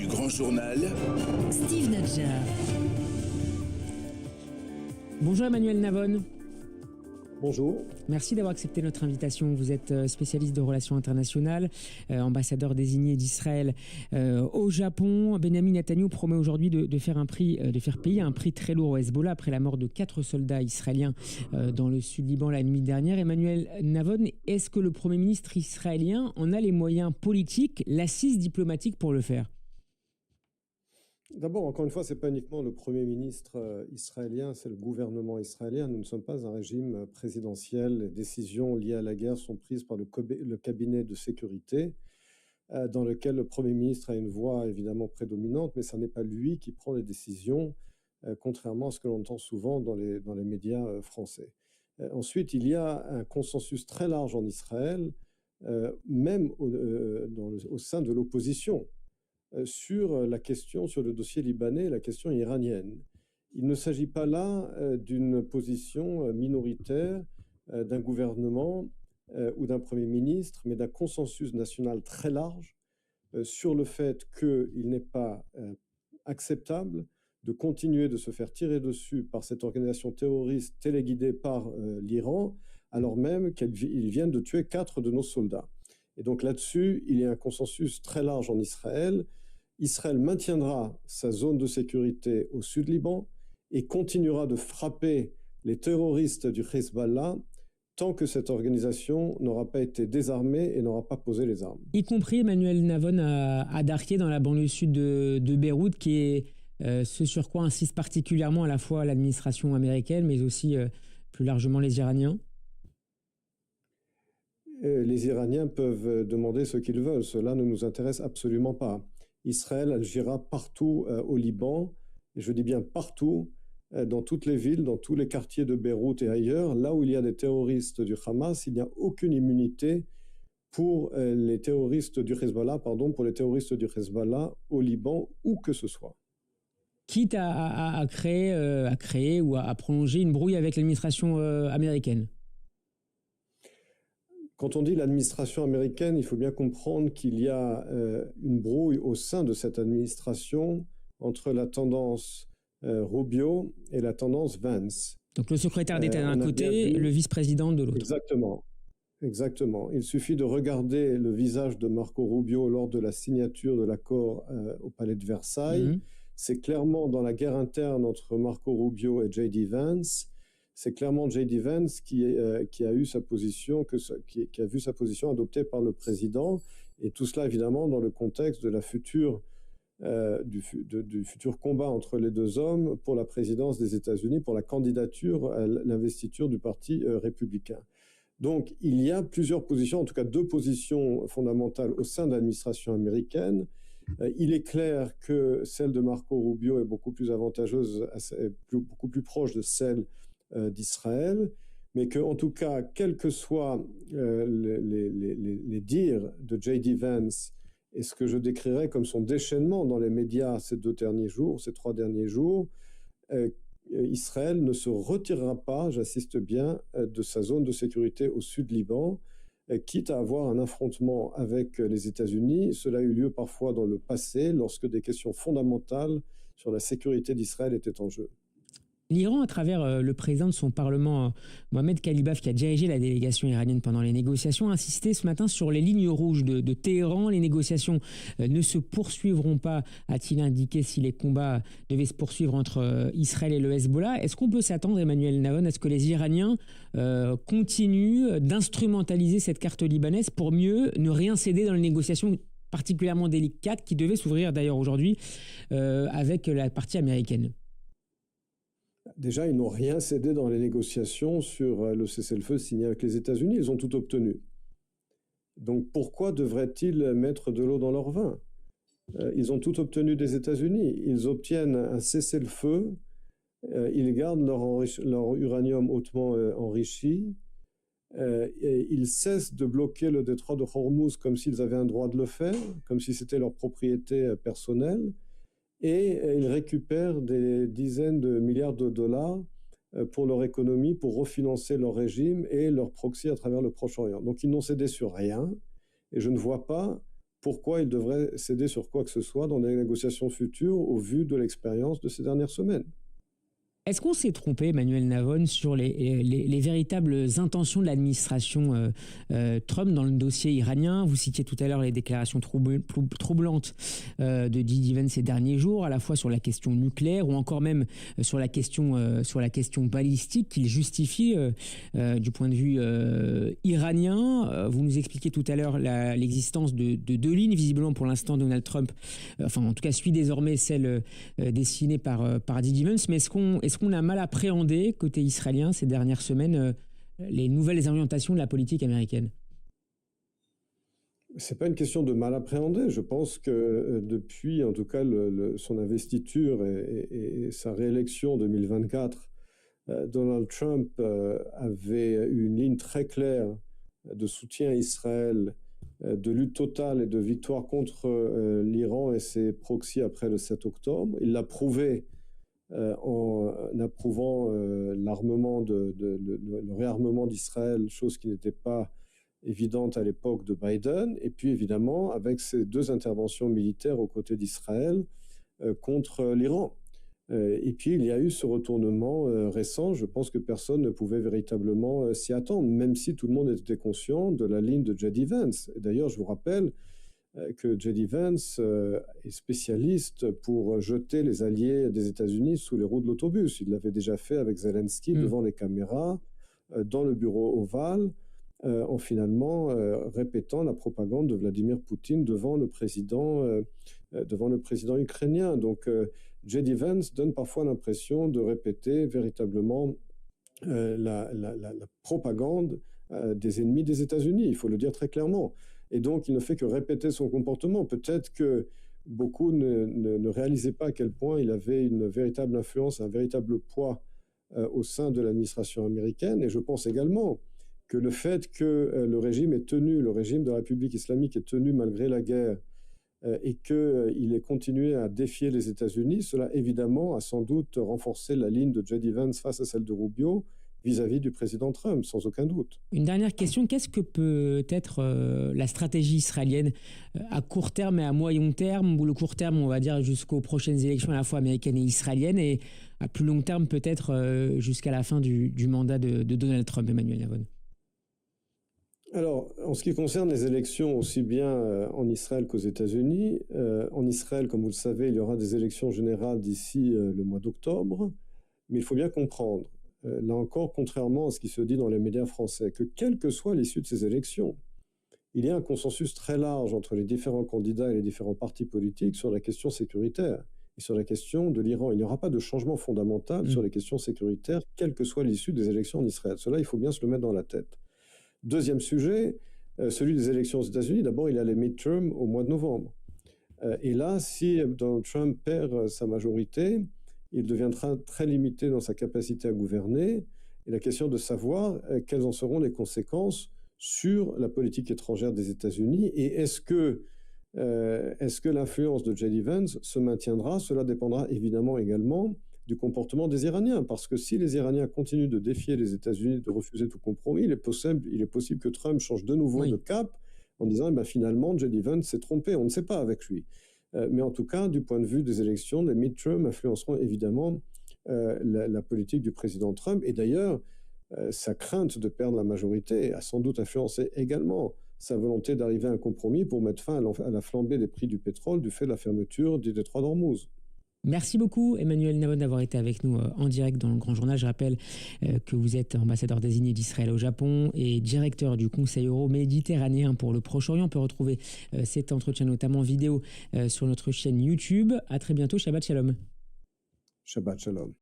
du Grand Journal, Steve Nadjar. Bonjour Emmanuel Navon. Bonjour. Merci d'avoir accepté notre invitation. Vous êtes spécialiste de relations internationales, ambassadeur désigné d'Israël au Japon. Benjamin Netanyahou promet aujourd'hui de faire payer un prix très lourd au Hezbollah après la mort de 4 soldats israéliens dans le sud Liban la nuit dernière. Emmanuel Navon, est-ce que le Premier ministre israélien en a les moyens politiques, l'assise diplomatique pour le faire ? D'abord, encore une fois, ce n'est pas uniquement le Premier ministre israélien, c'est le gouvernement israélien. Nous ne sommes pas un régime présidentiel. Les décisions liées à la guerre sont prises par le cabinet de sécurité, dans lequel le Premier ministre a une voix évidemment prédominante, mais ce n'est pas lui qui prend les décisions, contrairement à ce que l'on entend souvent dans les médias français. Ensuite, il y a un consensus très large en Israël, même au sein de l'opposition, sur la question, sur le dossier libanais, la question iranienne. Il ne s'agit pas là d'une position minoritaire d'un gouvernement ou d'un Premier ministre, mais d'un consensus national très large sur le fait qu'il n'est pas acceptable de continuer de se faire tirer dessus par cette organisation terroriste téléguidée par l'Iran, alors même qu'ils viennent de tuer 4 de nos soldats. Et donc là-dessus, il y a un consensus très large en Israël. Israël maintiendra sa zone de sécurité au sud Liban et continuera de frapper les terroristes du Hezbollah tant que cette organisation n'aura pas été désarmée et n'aura pas posé les armes. Y compris Emmanuel Navon à Darkié, dans la banlieue sud de Beyrouth, qui est ce sur quoi insiste particulièrement à la fois l'administration américaine, mais aussi plus largement les Iraniens. Les Iraniens peuvent demander ce qu'ils veulent, cela ne nous intéresse absolument pas. Israël agira partout au Liban, et je dis bien partout, dans toutes les villes, dans tous les quartiers de Beyrouth et ailleurs, là où il y a des terroristes du Hamas, il n'y a aucune immunité pour les terroristes du Hezbollah, pour les terroristes du Hezbollah au Liban, où que ce soit. Quitte à créer ou à prolonger une brouille avec l'administration américaine. Quand on dit l'administration américaine, il faut bien comprendre qu'il y a une brouille au sein de cette administration entre la tendance Rubio et la tendance Vance. Donc le secrétaire d'État d'un côté, le vice-président de l'autre. Exactement. Il suffit de regarder le visage de Marco Rubio lors de la signature de l'accord au Palais de Versailles. C'est clairement dans la guerre interne entre Marco Rubio et J.D. Vance. C'est clairement J.D. Vance qui a eu sa position, qui a vu sa position adoptée par le président, et tout cela évidemment dans le contexte de la du futur combat entre les deux hommes pour la présidence des États-Unis, pour la candidature à l'investiture du parti républicain. Donc il y a plusieurs positions, en tout cas 2 positions fondamentales au sein de l'administration américaine. Il est clair que celle de Marco Rubio est beaucoup plus avantageuse, beaucoup plus proche de celle d'Israël, mais qu'en tout cas, quels que soient les dires de J.D. Vance et ce que je décrirais comme son déchaînement dans les médias ces 3 derniers jours, Israël ne se retirera pas, j'insiste bien, de sa zone de sécurité au sud Liban, quitte à avoir un affrontement avec les États-Unis. Cela a eu lieu parfois dans le passé, lorsque des questions fondamentales sur la sécurité d'Israël étaient en jeu. L'Iran, à travers le président de son Parlement, Mohamed Khalibaf, qui a dirigé la délégation iranienne pendant les négociations, a insisté ce matin sur les lignes rouges de Téhéran. Les négociations ne se poursuivront pas, a-t-il indiqué, si les combats devaient se poursuivre entre Israël et le Hezbollah. Est-ce qu'on peut s'attendre, Emmanuel Navon, à ce que les Iraniens continuent d'instrumentaliser cette carte libanaise pour mieux ne rien céder dans les négociations particulièrement délicates qui devaient s'ouvrir d'ailleurs aujourd'hui avec la partie américaine ? Déjà, ils n'ont rien cédé dans les négociations sur le cessez-le-feu signé avec les États-Unis. Ils ont tout obtenu. Donc pourquoi devraient-ils mettre de l'eau dans leur vin ? Ils ont tout obtenu des États-Unis. Ils obtiennent un cessez-le-feu. Ils gardent leur uranium hautement enrichi. Ils cessent de bloquer le détroit de Hormuz comme s'ils avaient un droit de le faire, comme si c'était leur propriété personnelle. Et ils récupèrent des dizaines de milliards de dollars pour leur économie, pour refinancer leur régime et leur proxy à travers le Proche-Orient. Donc ils n'ont cédé sur rien, et je ne vois pas pourquoi il devrait céder sur quoi que ce soit dans les négociations futures au vu de l'expérience de ces dernières semaines. Est-ce qu'on s'est trompé, Emmanuel Navon, sur les véritables intentions de l'administration Trump dans le dossier iranien? Vous citiez tout à l'heure les déclarations troublantes de J.D. Vance ces derniers jours, à la fois sur la question nucléaire ou encore même sur la question balistique qu'il justifie du point de vue iranien. Vous nous expliquez tout à l'heure l'existence de deux lignes. Visiblement, pour l'instant, Donald Trump, enfin en tout cas, suit désormais celle dessinée par J.D. Vance. Mais est-ce qu'on a mal appréhendé, côté israélien, ces dernières semaines, les nouvelles orientations de la politique américaine? C'est pas une question de mal appréhender. Je pense que depuis, en tout cas, son investiture et sa réélection en 2024, Donald Trump avait une ligne très claire de soutien à Israël, de lutte totale et de victoire contre l'Iran et ses proxys après le 7 octobre. Il l'a prouvé en approuvant l'armement le réarmement d'Israël, chose qui n'était pas évidente à l'époque de Biden, et puis évidemment avec ces deux interventions militaires aux côtés d'Israël contre l'Iran. Et puis il y a eu ce retournement récent, je pense que personne ne pouvait véritablement s'y attendre, même si tout le monde était conscient de la ligne de J.D. Vance. Et d'ailleurs, je vous rappelle que J.D. Vance est spécialiste pour jeter les alliés des États-Unis sous les roues de l'autobus. Il l'avait déjà fait avec Zelensky devant les caméras, dans le bureau ovale, en finalement répétant la propagande de Vladimir Poutine devant le président ukrainien. Donc J.D. Vance donne parfois l'impression de répéter véritablement la propagande des ennemis des États-Unis, il faut le dire très clairement. Et donc, il ne fait que répéter son comportement. Peut-être que beaucoup ne réalisaient pas à quel point il avait une véritable influence, un véritable poids au sein de l'administration américaine. Et je pense également que le fait que le régime de la République islamique est tenu malgré la guerre et qu'il ait continué à défier les États-Unis, cela évidemment a sans doute renforcé la ligne de J.D. Vance face à celle de Rubio, vis-à-vis du président Trump, sans aucun doute. Une dernière question, qu'est-ce que peut être la stratégie israélienne à court terme et à moyen terme, ou le court terme, on va dire, jusqu'aux prochaines élections à la fois américaines et israéliennes, et à plus long terme, peut-être jusqu'à la fin du mandat de Donald Trump, Emmanuel Navon? Alors, en ce qui concerne les élections, aussi bien en Israël qu'aux États-Unis, en Israël, comme vous le savez, il y aura des élections générales d'ici le mois d'octobre, mais il faut bien comprendre, là encore, contrairement à ce qui se dit dans les médias français, que quelle que soit l'issue de ces élections, il y a un consensus très large entre les différents candidats et les différents partis politiques sur la question sécuritaire et sur la question de l'Iran. Il n'y aura pas de changement fondamental sur les questions sécuritaires, quelle que soit l'issue des élections en Israël. Cela, il faut bien se le mettre dans la tête. Deuxième sujet, celui des élections aux États-Unis. D'abord, il y a les midterms au mois de novembre. Et là, si Donald Trump perd sa majorité, il deviendra très limité dans sa capacité à gouverner. Et la question de savoir quelles en seront les conséquences sur la politique étrangère des États-Unis et est-ce que l'influence de J.D. Vance se maintiendra? Cela dépendra évidemment également du comportement des Iraniens, parce que si les Iraniens continuent de défier les États-Unis, de refuser tout compromis, il est possible que Trump change de nouveau de cap en disant eh ben, finalement J.D. Vance s'est trompé, on ne sait pas avec lui. Mais en tout cas, du point de vue des élections, les midterms influenceront évidemment la politique du président Trump. Et d'ailleurs, sa crainte de perdre la majorité a sans doute influencé également sa volonté d'arriver à un compromis pour mettre fin à la flambée des prix du pétrole du fait de la fermeture du détroit d'Ormuz. Merci beaucoup, Emmanuel Navon, d'avoir été avec nous en direct dans le Grand Journal. Je rappelle que vous êtes ambassadeur désigné d'Israël au Japon et directeur du Conseil euro-méditerranéen pour le Proche-Orient. On peut retrouver cet entretien, notamment vidéo, sur notre chaîne YouTube. À très bientôt. Shabbat Shalom. Shabbat Shalom.